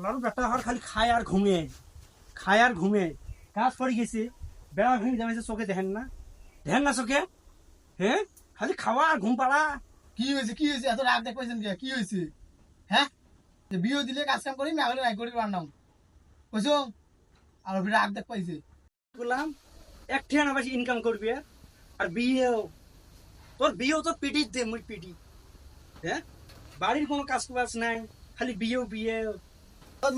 আল্লাহর বেটা হওয়ার খালি খায় আর ঘুমে কাজ পড়ে গেছে বেড়া ভেঙে যাবে চোখে দেখেন না চোখে হ্যাঁ খালি খাওয়া আর ঘুম পাড়া। কি হয়েছে এত রাগ দেখাইছেন কি হয়েছে? হ্যাঁ, বিয়ে দিলে কাজ কাম করি না হলে নাই করি বানাও কইছো। আর রাগ দেখাইছে বললাম এক ঠিয়ানা বেশি ইনকাম করবি আর বিয়েও তো পিটি দে মুই পিটি। হ্যাঁ, বাড়ির কোনো কাজ নাই খালি বিয়ে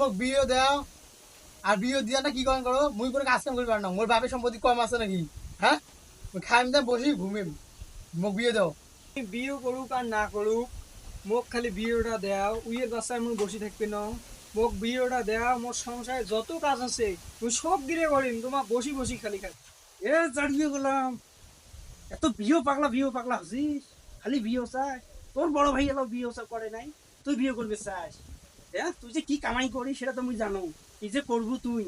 মোক বিয়ে দাও আর বিয়ে দিয়া না কি করেন করো মুই কোনো কাজ কাম করি পার না মোর বাপের সম্পত্তি কম আছে নাকি? হ্যাঁ, খাইম দাম বসি ঘুমিম মোক বিয়ে দাও। বিয়ে করুক আর না করুক মোক খালি বিয়েটা দেও উইয়ের বাসায় মুই বসে থাকবে না। মোক বিয়েটা দেও, মোর সংসারে যত কাজ আছে তুই সব দিলে করিম, তোমার বসি খালি খাই। এ চাড়িয়ে গেলাম এত বিয়ে পাগলা হসিস খালি বিয়ে চাই। তোর বড় ভাই এলো বিয়ে করে নাই, তুই বিয়ে করবে চাস? হ্যাঁ, তুই যে কি কামাই করিস সেটা তো মুই জানো, কি যে করবো তুই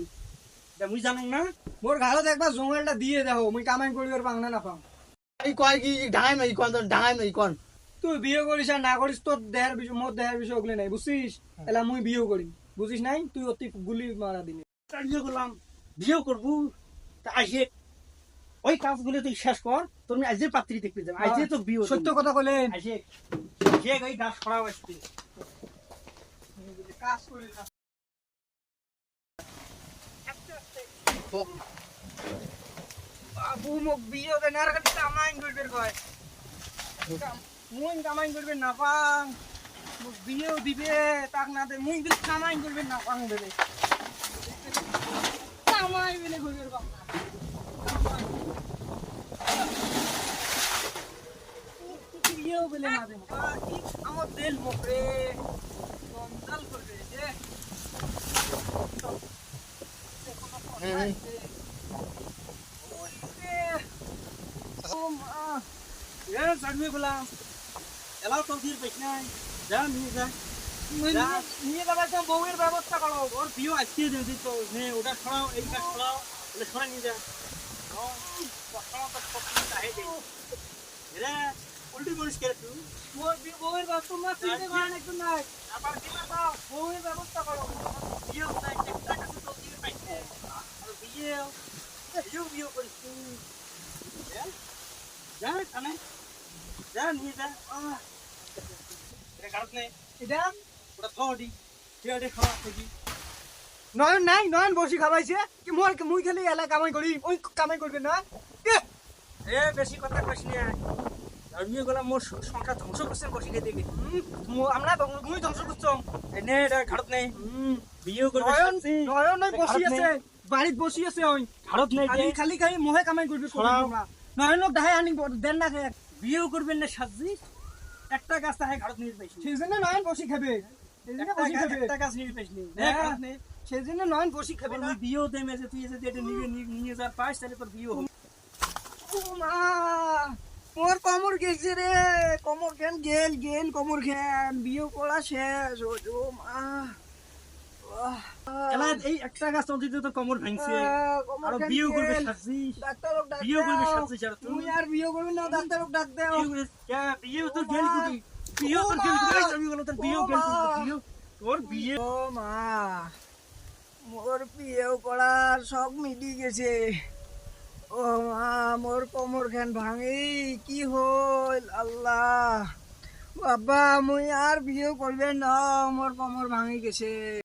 মুই জানো না। মোর ঘাড়ত একবার জঙ্গলটা দিয়ে দেখো মুই কামাই করিবার বাংলা না পাম। এই কয় কি ডাঙাই নাই কোন ডাঙাই নাই কোন তুই বিয়ে করিস আর না করিস তোর দেহের বিষয় মোর দেহের বিষয় ওগুলো নাই বুঝছিস। এলা মুই বিয়ে করিম বুঝিস নাই, তুই অতি গুলি মারা দিলি। চাড়িয়ে গেলাম বিয়ে করবো তা আসে ওই কাজগুলো তুই শেষ কর, তোর আজকে পাত্রী দেখতে যাবে আজকে তো বিয়ে সত্য কথা কইলে আসে ওই গাছ ছড়াও আসবে কাজ করিস না। বাবু মোক বিয়ে দেন আর খালি কামাই করবে কয় মুই কামাই করবে না পাং, মোক বিয়েও দিবে তাক না দে মুই বিল কামাই করবে না পাং দেবে কামাই বিলে করবে পাং না। বিয়েও বিলে না দে আমার দিল মোক রে জঞ্জাল করবে যে চাড়িয়ে গেলাম এলাও তোর দিয়ে পেছ নাই যা নিয়ে যা নিয়ে যাবার বউয়ের ব্যবস্থা করো। ওর বিয়ে আজকে দিবি তো নে ওটা ছড়াও এই গাছ ছড়াও ওটা ছড়া নিয়ে যা উল্টি করিস কে তুই? বউয়ের ব্যবস্থা চিন্তা করেন একটু নাই, আবার দিবা তো বউয়ের ব্যবস্থা করো। বিয়ে নাই একটা কাছে তোর দিয়ে পেছ নাই আর বিয়ে করিস তুই যা কানে যা নিয়ে যা এটা কারণ নেই এটা ওটা থোড়ি তুই খাওয়া থাকি নয়ন নাই, নয়ন বসি খাবাইছে কি মোর মুই খালি এলা কামাই করি ওই কামাই করবে না। এ বেশি কথা কইস না ধর্মীয় গলা মোর সংখ্যা ধ্বংস করছে বসি খেতে গিয়ে আমরা মুই ধ্বংস করছো এনে এটা ঘাড়ত নেই বিয়ে করবে নয়ন শাস্তি। নয়ন নাই বসি ঘাড়ত আছে নেই। বাড়িত বসি আছে ওই ঘাড়ত নেই খালি খালি খালি মোহে কামাই করবে ছড়াও। নয়নক দাহাই আনি দেন না খায় বিয়েও করবেন না সাজিস একটা গাছ তাহে ঘাড়ত নিয়ে পাইছি সেই জন্য নয়ন বসি খাবে, সেই জন্য বসি খাবে, একটা গাছ নিয়ে পাইছি সেই জন্য নয়ন বসি খাবে না। বিয়েও দেমে যে তুই যদি এটা নিয়ে যা পাস তাহলে তোর বিয়ে হবে। ও মা মোর কমর গেছে রে, কমর ঘ্যান গেল কমর ঘ্যান বিয়ে করা শেষ ও মা। এলা এই একটা গাছ অন্তত তোর কোমর ভাঙছে আর বিয়েও করবে সাজিস ডাক্তারক ডাক বিয়েও করবে সাজিস আর তুই তুমি আর বিয়ে করবি না, ডাক্তারক ডাক দাও। বিয়েও তো গেল কুটি বিয়েও তো গেল কুটি আমি বলো তোর বিয়েও গেল কুটি তোর বিয়ে ও মা মোর বিয়েও করার সব মিটি গেছে। ও মা মোর কোমর খান ভাঙি কি হল আল্লাহ বাবা মুই আর বিয়ে করবে না, মোর কোমর ভাঙি গেছে।